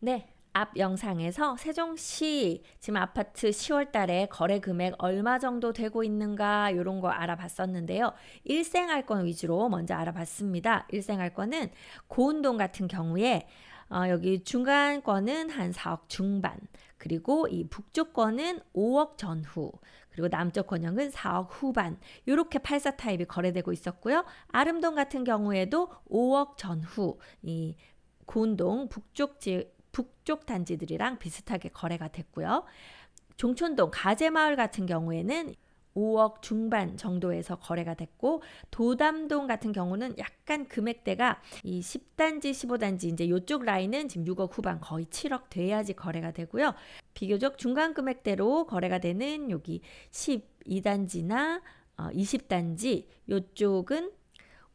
네, 앞 영상에서 세종시 지금 아파트 10월 달에 거래 금액 얼마 정도 되고 있는가 이런 거 알아봤었는데요. 일생활권 위주로 먼저 알아봤습니다. 일생활권은 고운동 같은 경우에 여기 중간권은 한 4억 중반, 그리고 이 북쪽권은 5억 전후, 그리고 남쪽 권역은 4억 후반, 이렇게 84 타입이 거래되고 있었고요. 아름동 같은 경우에도 5억 전후, 이 고운동 북쪽 단지들이랑 비슷하게 거래가 됐고요. 종촌동 가재마을 같은 경우에는 5억 중반 정도에서 거래가 됐고, 도담동 같은 경우는 약간 금액대가 이 10단지, 15단지 이제 이쪽 라인은 지금 6억 후반, 거의 7억 돼야지 거래가 되고요. 비교적 중간 금액대로 거래가 되는 여기 12단지나 20단지 이쪽은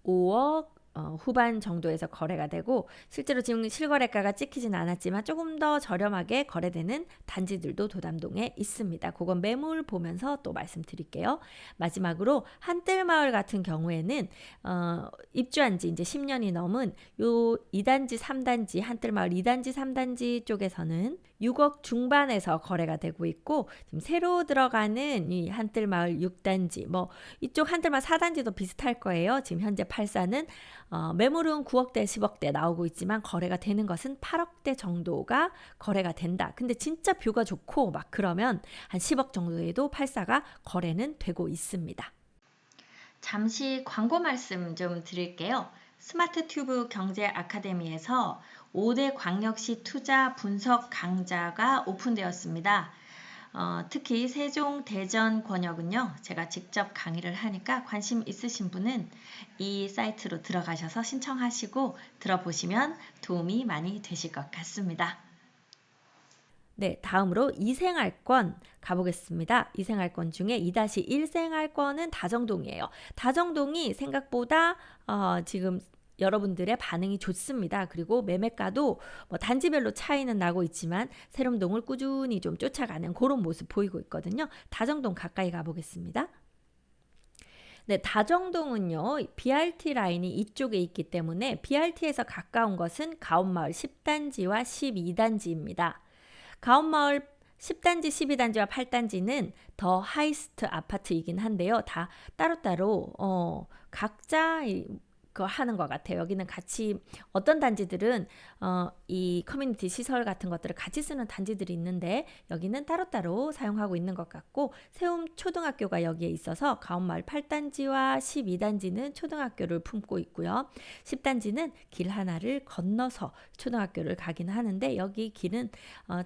5억 후반 정도에서 거래가 되고, 실제로 지금 실거래가가 찍히진 않았지만 조금 더 저렴하게 거래되는 단지들도 도담동에 있습니다. 그건 매물 보면서 또 말씀드릴게요. 마지막으로 한뜰마을 같은 경우에는 입주한 지 이제 10년이 넘은 요 2단지, 3단지, 한뜰마을 2단지, 3단지 쪽에서는 6억 중반에서 거래가 되고 있고, 지금 새로 들어가는 이 한뜰마을 6단지, 뭐 이쪽 한뜰마을 4단지도 비슷할 거예요. 지금 현재 84는 매물은 9억대, 10억대 나오고 있지만 거래가 되는 것은 8억대 정도가 거래가 된다. 근데 진짜 뷰가 좋고 막 그러면 한 10억 정도에도 84가 거래는 되고 있습니다. 잠시 광고 말씀 좀 드릴게요. 스마트 튜브 경제 아카데미에서 5대 광역시 투자 분석 강좌가 오픈되었습니다. 특히 세종, 대전 권역은요, 제가 직접 강의를 하니까 관심 있으신 분은 이 사이트로 들어가셔서 신청하시고 들어보시면 도움이 많이 되실 것 같습니다. 네, 다음으로 2생활권 가보겠습니다. 2생활권 중에 2-1 생활권은 다정동이에요. 다정동이 생각보다 지금 여러분들의 반응이 좋습니다. 그리고 매매가도 뭐 단지별로 차이는 나고 있지만 세롬동을 꾸준히 좀 쫓아가는 그런 모습 보이고 있거든요. 다정동 가까이 가보겠습니다. 네, 다정동은요, BRT 라인이 이쪽에 있기 때문에 BRT에서 가까운 것은 가온마을 10단지와 12단지입니다. 가온마을 10단지, 12단지와 8단지는 더 하이스트 아파트이긴 한데요. 다 따로따로 각자 하는 것 같아요. 여기는 같이 어떤 단지들은 이 커뮤니티 시설 같은 것들을 같이 쓰는 단지들이 있는데 여기는 따로따로 사용하고 있는 것 같고, 세움 초등학교가 여기에 있어서 가온마을 8단지와 12단지는 초등학교를 품고 있고요. 10단지는 길 하나를 건너서 초등학교를 가긴 하는데 여기 길은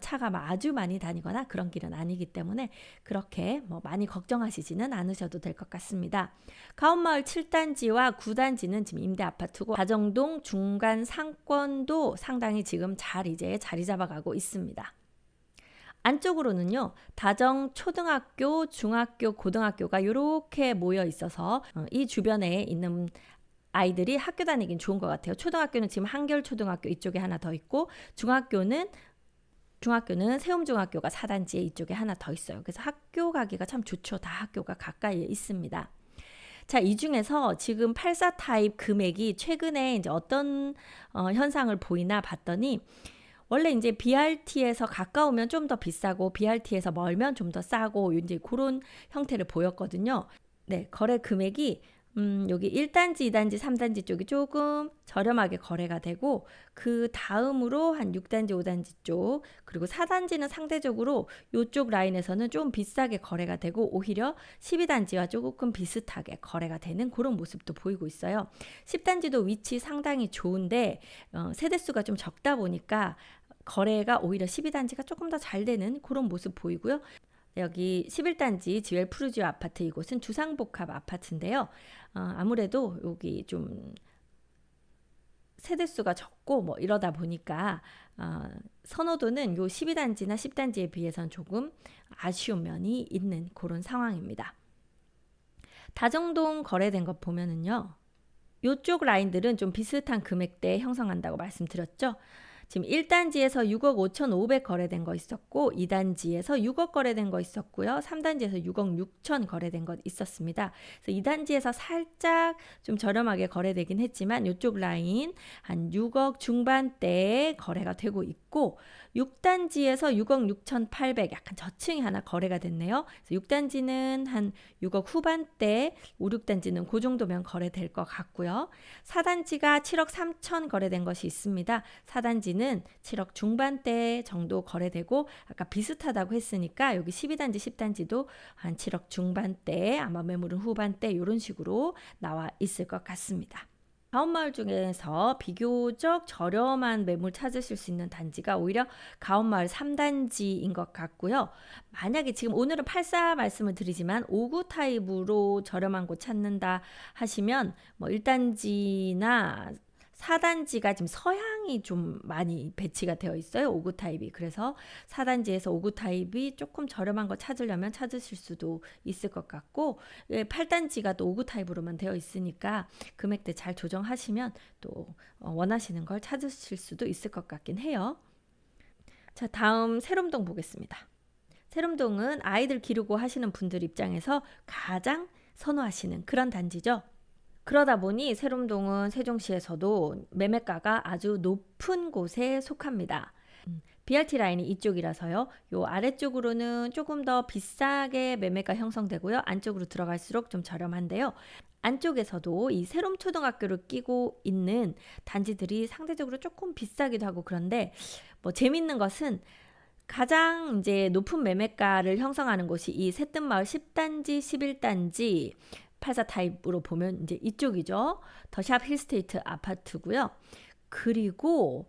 차가 아주 많이 다니거나 그런 길은 아니기 때문에 그렇게 뭐 많이 걱정하시지는 않으셔도 될 것 같습니다. 가온마을 7단지와 9단지는 지금 임대 아파트고, 다정동 중간 상권도 상당히 지금 잘 이제 자리 잡아가고 있습니다. 안쪽으로는요, 다정 초등학교, 중학교, 고등학교가 이렇게 모여 있어서 이 주변에 있는 아이들이 학교 다니긴 좋은 것 같아요. 초등학교는 지금 한결초등학교 이쪽에 하나 더 있고, 중학교는 세움중학교가 4단지에 이쪽에 하나 더 있어요. 그래서 학교 가기가 참 좋죠. 다 학교가 가까이에 있습니다. 자, 이 중에서 지금 84 타입 금액이 최근에 이제 어떤 현상을 보이나 봤더니, 원래 이제 BRT에서 가까우면 좀 더 비싸고 BRT에서 멀면 좀 더 싸고 이제 그런 형태를 보였거든요. 네, 거래 금액이 여기 1단지, 2단지, 3단지 쪽이 조금 저렴하게 거래가 되고, 그 다음으로 한 6단지, 5단지 쪽, 그리고 4단지는 상대적으로 이쪽 라인에서는 좀 비싸게 거래가 되고, 오히려 12단지와 조금 비슷하게 거래가 되는 그런 모습도 보이고 있어요. 10단지도 위치 상당히 좋은데 세대수가 좀 적다 보니까 거래가 오히려 12단지가 조금 더 잘 되는 그런 모습 보이고요. 여기 11단지 지웰 푸르지오 아파트, 이곳은 주상복합 아파트인데요. 아무래도 여기 좀 세대수가 적고 뭐 이러다 보니까 선호도는 요 12단지나 10단지에 비해서는 조금 아쉬운 면이 있는 그런 상황입니다. 다정동 거래된 것 보면은요, 요쪽 라인들은 좀 비슷한 금액대에 형성한다고 말씀드렸죠. 지금 1단지에서 6억 5,500 거래된 거 있었고 2단지에서 6억 거래된 거 있었고요. 3단지에서 6억 6천 거래된 거 있었습니다. 그래서 2단지에서 살짝 좀 저렴하게 거래되긴 했지만 이쪽 라인 한 6억 중반대에 거래가 되고 있고 6단지에서 6억 6,800 약간 저층이 하나 거래가 됐네요. 그래서 6단지는 한 6억 후반대, 5, 6단지는 그 정도면 거래될 것 같고요. 4단지가 7억 3천 거래된 것이 있습니다. 4단지는 7억 중반대 정도 거래되고 아까 비슷하다고 했으니까 여기 12단지, 10단지도 한 7억 중반대, 아마 매물은 후반대 이런 식으로 나와 있을 것 같습니다. 가온마을 중에서 비교적 저렴한 매물 찾으실 수 있는 단지가 오히려 가온마을 3단지인 것 같고요. 만약에 지금 오늘은 84 말씀을 드리지만 59 타입으로 저렴한 곳 찾는다 하시면 뭐 1단지나 4단지가 지금 서향이 좀 많이 배치가 되어 있어요. 59 타입이. 그래서 4단지에서 59 타입이 조금 저렴한 거 찾으려면 찾으실 수도 있을 것 같고 8단지가 또 59 타입으로만 되어 있으니까 금액대 잘 조정하시면 또 원하시는 걸 찾으실 수도 있을 것 같긴 해요. 자, 다음 세롬동 보겠습니다. 세롬동은 아이들 기르고 하시는 분들 입장에서 가장 선호하시는 그런 단지죠. 그러다 보니 세롬동은 세종시에서도 매매가가 아주 높은 곳에 속합니다. BRT 라인이 이쪽이라서요. 요 아래쪽으로는 조금 더 비싸게 매매가 형성되고요. 안쪽으로 들어갈수록 좀 저렴한데요. 안쪽에서도 이 세롬초등학교를 끼고 있는 단지들이 상대적으로 조금 비싸기도 하고 그런데 뭐 재밌는 것은 가장 이제 높은 매매가를 형성하는 곳이 이 새뜸마을 10단지, 11단지 84 타입으로 보면 이제 이쪽이죠. 더샵 힐스테이트 아파트고요. 그리고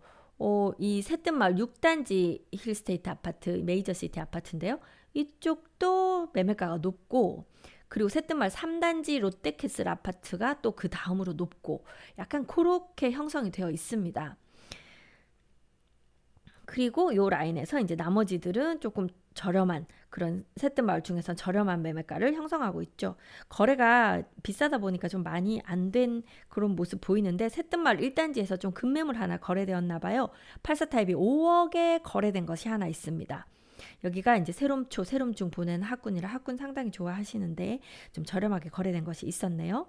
이 새뜸마을 6단지 힐스테이트 아파트, 메이저시티 아파트인데요. 이쪽도 매매가가 높고 그리고 새뜸마을 3단지 롯데캐슬 아파트가 또 그 다음으로 높고 약간 그렇게 형성이 되어 있습니다. 그리고 요 라인에서 이제 나머지들은 조금 저렴한 그런 새뜸마을 중에서 저렴한 매매가를 형성하고 있죠. 거래가 비싸다 보니까 좀 많이 안 된 그런 모습 보이는데 새뜸마을 1단지에서 좀 급매물 하나 거래되었나 봐요. 84 타입이 5억에 거래된 것이 하나 있습니다. 여기가 이제 세롬초, 세롬중 보는 학군이라 학군 상당히 좋아하시는데 좀 저렴하게 거래된 것이 있었네요.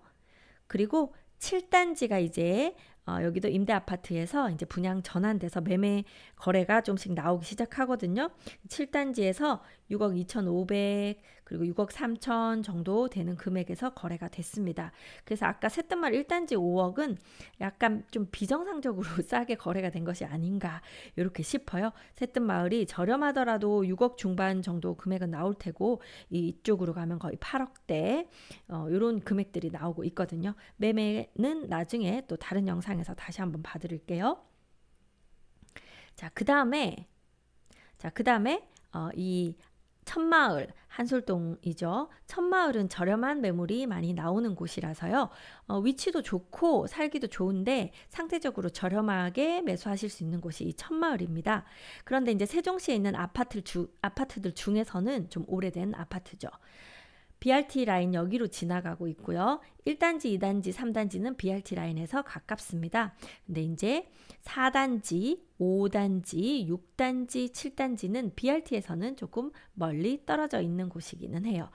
그리고 7단지가 이제 여기도 임대 아파트에서 이제 분양 전환돼서 매매 거래가 좀씩 나오기 시작하거든요. 7단지에서 6억 2,500 그리고 6억 3천 정도 되는 금액에서 거래가 됐습니다. 그래서 아까 새뜸마을 1단지 5억은 약간 좀 비정상적으로 싸게 거래가 된 것이 아닌가 이렇게 싶어요. 새뜸마을이 저렴하더라도 6억 중반 정도 금액은 나올 테고 이쪽으로 가면 거의 8억대 이런 금액들이 나오고 있거든요. 매매는 나중에 또 다른 영상에서 다시 한번 봐드릴게요. 자, 그 다음에 이 천마을 한솔동이죠. 천마을은 저렴한 매물이 많이 나오는 곳이라서요. 위치도 좋고 살기도 좋은데 상대적으로 저렴하게 매수하실 수 있는 곳이 이 천마을입니다. 그런데 이제 세종시에 있는 아파트들 중에서는 좀 오래된 아파트죠. BRT 라인 여기로 지나가고 있고요. 1단지, 2단지, 3단지는 BRT 라인에서 가깝습니다. 근데 이제 4단지, 5단지, 6단지, 7단지는 BRT에서는 조금 멀리 떨어져 있는 곳이기는 해요.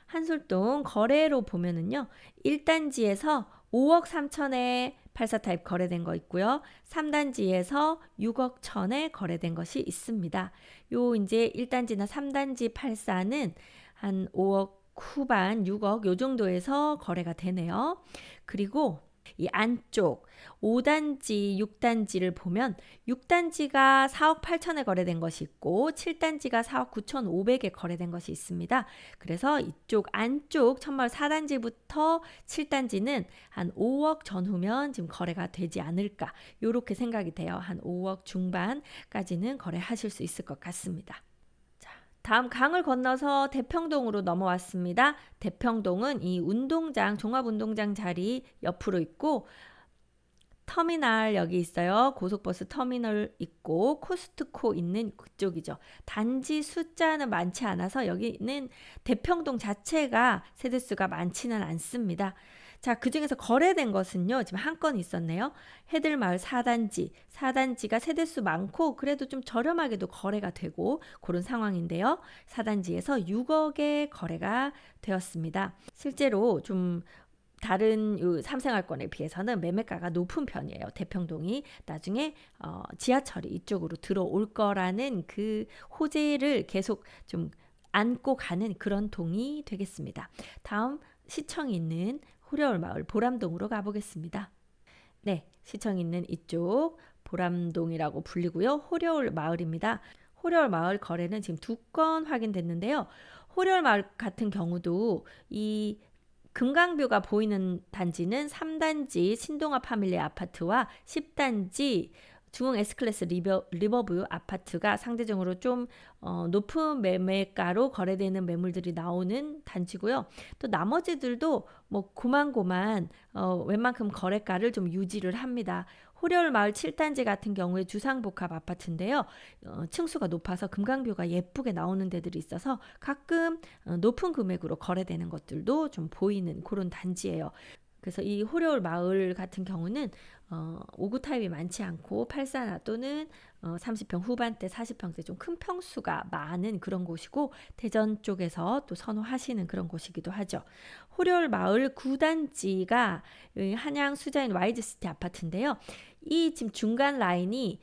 한솔동 거래로 보면은요. 1단지에서 5억 3천에 84 타입 거래된 거 있고요. 3단지에서 6억 1천에 거래된 것이 있습니다. 요 이제 1단지나 3단지 84는 한 5억 후반, 6억 요 정도에서 거래가 되네요. 그리고 이 안쪽 5단지, 6단지를 보면 6단지가 4억 8천에 거래된 것이 있고 7단지가 4억 9천5백에 거래된 것이 있습니다. 그래서 이쪽 안쪽 천마을 4단지부터 7단지는 한 5억 전후면 지금 거래가 되지 않을까 이렇게 생각이 돼요. 한 5억 중반까지는 거래하실 수 있을 것 같습니다. 다음 강을 건너서 대평동으로 넘어왔습니다. 대평동은 이 운동장, 종합운동장 자리 옆으로 있고 터미널 여기 있어요. 고속버스 터미널 있고 코스트코 있는 그쪽이죠. 단지 숫자는 많지 않아서 여기는 대평동 자체가 세대수가 많지는 않습니다. 자, 그중에서 거래된 것은요. 지금 한 건 있었네요. 해들마을 4단지. 4단지가 세대수 많고 그래도 좀 저렴하게도 거래가 되고 그런 상황인데요. 4단지에서 6억에 거래가 되었습니다. 실제로 좀 다른 삼생활권에 비해서는 매매가가 높은 편이에요. 대평동이 나중에 지하철이 이쪽으로 들어올 거라는 그 호재를 계속 좀 안고 가는 그런 동이 되겠습니다. 다음 시청 있는 호려울 마을 보람동으로 가보겠습니다. 네, 시청 있는 이쪽 보람동이라고 불리고요. 호려울 마을입니다. 호려울 마을 거래는 지금 2건 확인됐는데요. 호려울 마을 같은 경우도 이 금강뷰가 보이는 단지는 3단지 신동아 파밀리 아파트와 10단지 중흥 S클래스 리버뷰 아파트가 상대적으로 좀 높은 매매가로 거래되는 매물들이 나오는 단지고요. 또 나머지들도 뭐 고만고만 웬만큼 거래가를 좀 유지를 합니다. 호려울 마을 7단지 같은 경우에 주상복합 아파트인데요. 층수가 높아서 금강뷰가 예쁘게 나오는 데들이 있어서 가끔 높은 금액으로 거래되는 것들도 좀 보이는 그런 단지예요. 그래서 이 호려울 마을 같은 경우는 5구 타입이 많지 않고 84나 또는 30평 후반대 40평대 좀 큰 평수가 많은 그런 곳이고 대전 쪽에서 또 선호하시는 그런 곳이기도 하죠. 호려울 마을 9단지가 한양 수자인 YG시티 아파트인데요. 이 지금 중간 라인이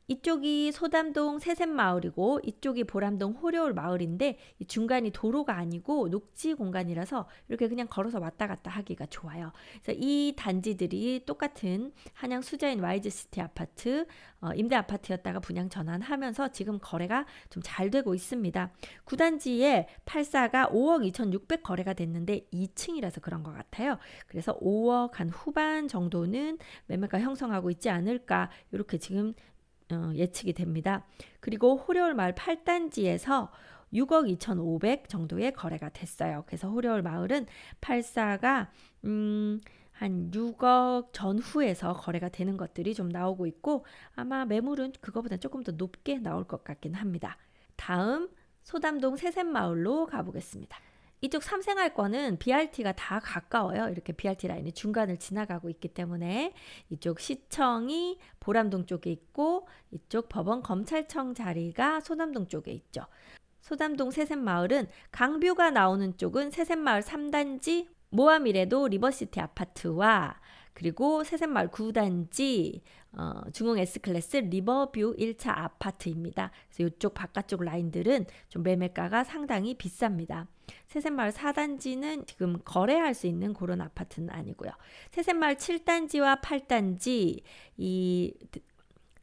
이쪽이 소담동 새샘마을이고 이쪽이 보람동 호려울 마을인데 이 중간이 도로가 아니고 녹지 공간이라서 이렇게 그냥 걸어서 왔다 갔다 하기가 좋아요. 그래서 이 단지들이 똑같은 한양 수자인 YG시티 아파트 임대 아파트였다가 분양 전환하면서 지금 거래가 좀 잘 되고 있습니다. 9단지에 84가 5억 2,600 거래가 됐는데 2층이라서 그런 것 같아요. 그래서 5억 한 후반 정도는 매매가 형성하고 있지 않을까 이렇게 지금 예측이 됩니다. 그리고 호려울 마을 8단지에서 6억 2,500 정도의 거래가 됐어요. 그래서 호려울 마을은 84가 한 6억 전후에서 거래가 되는 것들이 좀 나오고 있고 아마 매물은 그거보다 조금 더 높게 나올 것 같긴 합니다. 다음 소담동 새샘마을로 가보겠습니다. 이쪽 삼생활권은 BRT가 다 가까워요. 이렇게 BRT 라인이 중간을 지나가고 있기 때문에 이쪽 시청이 보람동 쪽에 있고 이쪽 법원 검찰청 자리가 소담동 쪽에 있죠. 소담동 새샘마을은 강뷰가 나오는 쪽은 새샘마을 3단지 모아미래도 리버시티 아파트와 그리고 새샘마을 9단지 중흥 S클래스 리버뷰 1차 아파트입니다. 그래서 이쪽 바깥쪽 라인들은 좀 매매가가 상당히 비쌉니다. 새샘마을 4단지는 지금 거래할 수 있는 그런 아파트는 아니고요. 새샘마을 7단지와 8단지 이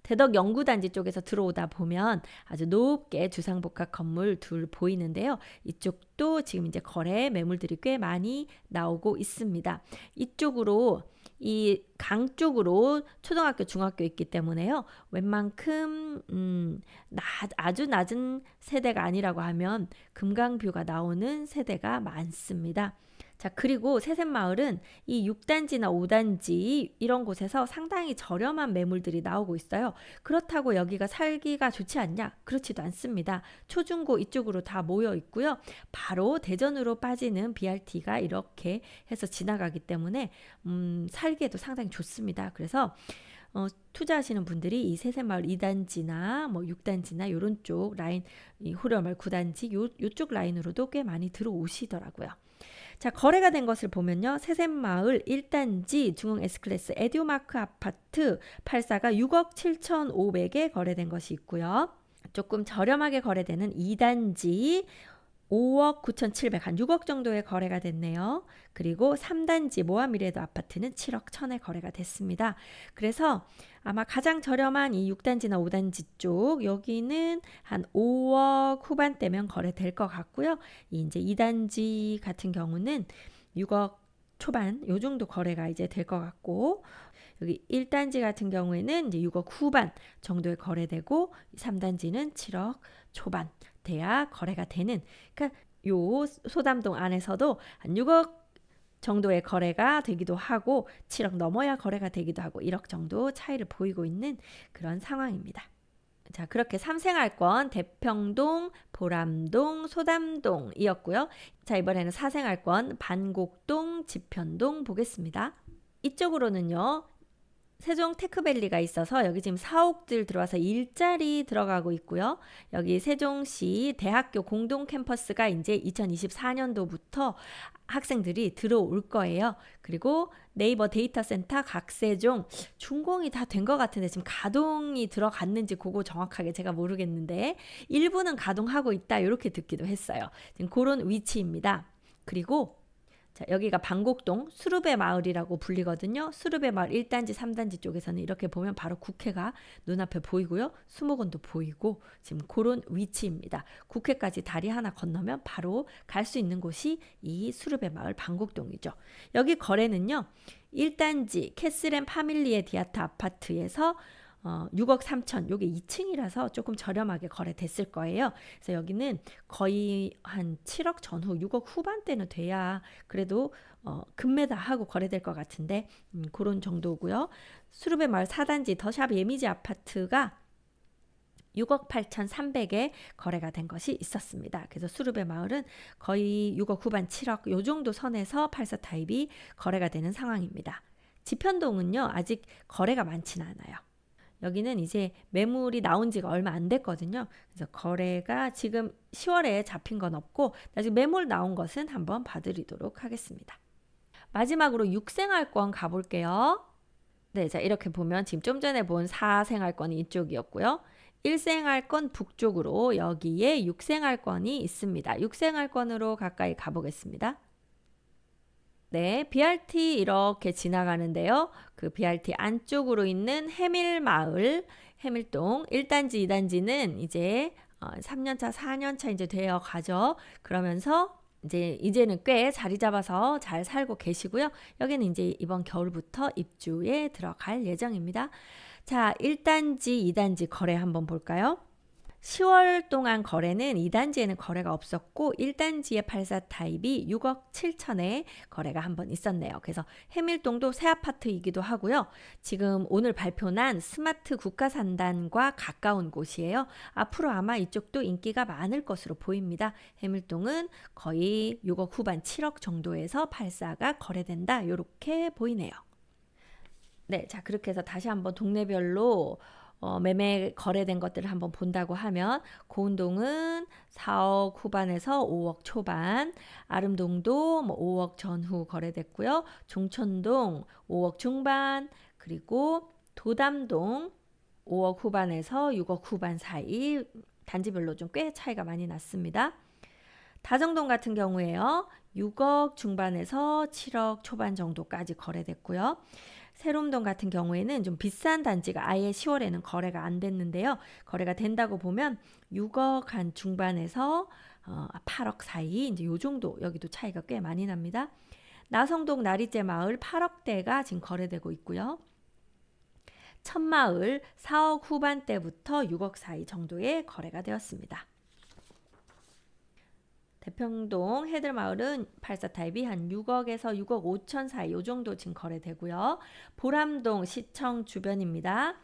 대덕 연구단지 쪽에서 들어오다 보면 아주 높게 주상복합 건물 둘 보이는데요. 이쪽도 지금 이제 거래 매물들이 꽤 많이 나오고 있습니다. 이쪽으로 이 강 쪽으로 초등학교, 중학교 있기 때문에요. 웬만큼 아주 낮은 세대가 아니라고 하면 금강뷰가 나오는 세대가 많습니다. 자, 그리고 새샘마을은 이 6단지나 5단지 이런 곳에서 상당히 저렴한 매물들이 나오고 있어요. 그렇다고 여기가 살기가 좋지 않냐? 그렇지도 않습니다. 초중고 이쪽으로 다 모여 있고요. 바로 대전으로 빠지는 BRT가 이렇게 해서 지나가기 때문에 살기에도 상당히 좋습니다. 그래서 투자하시는 분들이 이 새샘마을 2단지나 뭐 6단지나 이런 쪽 라인, 이 호려마을 9단지 요쪽 라인으로도 꽤 많이 들어오시더라고요. 자, 거래가 된 것을 보면요. 새샘마을 1단지 중흥 S클래스 에듀마크 아파트 84가 6억 7,500에 거래된 것이 있고요. 조금 저렴하게 거래되는 2단지 5억 9,700, 한 6억 정도의 거래가 됐네요. 그리고 3단지 모아미래도 아파트는 7억 1,000에 거래가 됐습니다. 그래서 아마 가장 저렴한 이 6단지나 5단지 쪽 여기는 한 5억 후반대면 거래될 것 같고요. 이제 2단지 같은 경우는 6억 초반 요 정도 거래가 이제 될 것 같고 여기 1단지 같은 경우에는 이제 6억 후반 정도에 거래되고 3단지는 7억 초반 돼야 거래가 되는, 그러니까 요 소담동 안에서도 한 6억 정도의 거래가 되기도 하고 7억 넘어야 거래가 되기도 하고 1억 정도 차이를 보이고 있는 그런 상황입니다. 자, 그렇게 3생활권 대평동, 보람동, 소담동이었고요. 자, 이번에는 4생활권 반곡동, 지편동 보겠습니다. 이쪽으로는요. 세종 테크밸리가 있어서 여기 지금 사옥들 들어와서 일자리 들어가고 있고요. 여기 세종시 대학교 공동 캠퍼스가 이제 2024년도부터 학생들이 들어올 거예요. 그리고 네이버 데이터 센터 각세종 준공이 다 된 것 같은데 지금 가동이 들어갔는지 그거 정확하게 제가 모르겠는데 일부는 가동하고 있다 이렇게 듣기도 했어요. 지금 그런 위치입니다. 그리고 자, 여기가 방곡동 수르베 마을이라고 불리거든요. 수르베 마을 1단지, 3단지 쪽에서는 이렇게 보면 바로 국회가 눈앞에 보이고요. 수목원도 보이고 지금 그런 위치입니다. 국회까지 다리 하나 건너면 바로 갈 수 있는 곳이 이 수르베 마을 방곡동이죠. 여기 거래는요. 1단지 캐슬앤 파밀리에 디아트 아파트에서 6억 3천, 요게 2층이라서 조금 저렴하게 거래됐을 거예요. 그래서 여기는 거의 한 7억 전후 6억 후반대는 돼야 그래도 금매다 하고 거래될 것 같은데 그런 정도고요. 수르베 마을 4단지 더샵 예미지 아파트가 6억 8천3백에 거래가 된 것이 있었습니다. 그래서 수르베 마을은 거의 6억 후반 7억 요 정도 선에서 84 타입이 거래가 되는 상황입니다. 지편동은요. 아직 거래가 많지는 않아요. 여기는 이제 매물이 나온 지가 얼마 안 됐거든요. 그래서 거래가 지금 10월에 잡힌 건 없고 나중에 매물 나온 것은 한번 봐드리도록 하겠습니다. 마지막으로 6생활권 가볼게요. 네, 자 이렇게 보면 지금 좀 전에 본 4생활권이 이쪽이었고요. 1생활권 북쪽으로 여기에 6생활권이 있습니다. 6생활권으로 가까이 가보겠습니다. 네, BRT 이렇게 지나가는데요. 그 BRT 안쪽으로 있는 해밀마을, 해밀동 1단지, 2단지는 이제 3년차, 4년차 이제 되어 가죠. 그러면서 이제는 꽤 자리 잡아서 잘 살고 계시고요. 여기는 이제 이번 겨울부터 입주에 들어갈 예정입니다. 자, 1단지, 2단지 거래 한번 볼까요? 10월 동안 거래는 2단지에는 거래가 없었고 1단지의 84 타입이 6억 7천에 거래가 한번 있었네요. 그래서 해밀동도 새 아파트이기도 하고요. 지금 오늘 발표난 스마트 국가산단과 가까운 곳이에요. 앞으로 아마 이쪽도 인기가 많을 것으로 보입니다. 해밀동은 거의 6억 후반 7억 정도에서 84가 거래된다. 이렇게 보이네요. 네, 자 그렇게 해서 다시 한번 동네별로 매매 거래된 것들을 한번 본다고 하면 고운동은 4억 후반에서 5억 초반, 아름동도 5억 전후 거래됐고요. 종천동 5억 중반, 그리고 도담동 5억 후반에서 6억 후반 사이 단지별로 좀 꽤 차이가 많이 났습니다. 다정동 같은 경우에요. 6억 중반에서 7억 초반 정도까지 거래됐고요. 세롬동 같은 경우에는 좀 비싼 단지가 아예 10월에는 거래가 안 됐는데요. 거래가 된다고 보면 6억 한 중반에서 8억 사이 이제 요 정도 여기도 차이가 꽤 많이 납니다. 나성동 나리째 마을 8억대가 지금 거래되고 있고요. 천마을 4억 후반대부터 6억 사이 정도의 거래가 되었습니다. 대평동 해들마을은 84 타입이 한 6억에서 6억 5천 사이 요 정도 지금 거래되고요. 보람동 시청 주변입니다.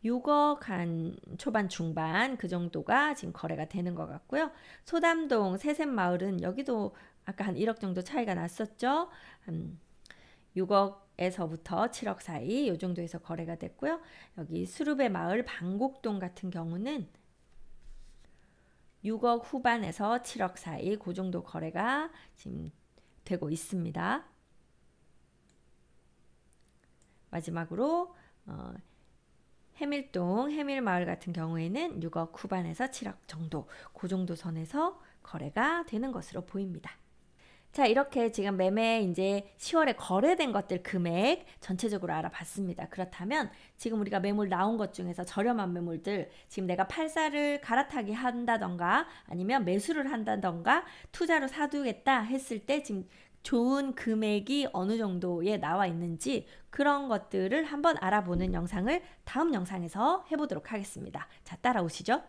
6억 한 초반 중반 그 정도가 지금 거래가 되는 것 같고요. 소담동 세샘마을은 여기도 아까 한 1억 정도 차이가 났었죠. 한 6억에서부터 7억 사이 요 정도에서 거래가 됐고요. 여기 수르베 마을 방곡동 같은 경우는 6억 후반에서 7억 사이 그 정도 거래가 지금 되고 있습니다. 마지막으로 해밀동, 해밀마을 같은 경우에는 6억 후반에서 7억 정도 그 정도 선에서 거래가 되는 것으로 보입니다. 자, 이렇게 지금 매매 이제 10월에 거래된 것들 금액 전체적으로 알아봤습니다. 그렇다면 지금 우리가 매물 나온 것 중에서 저렴한 매물들 지금 내가 팔사를 갈아타기 한다던가 아니면 매수를 한다던가 투자로 사두겠다 했을 때 지금 좋은 금액이 어느 정도에 나와 있는지 그런 것들을 한번 알아보는 영상을 다음 영상에서 해보도록 하겠습니다. 자, 따라오시죠.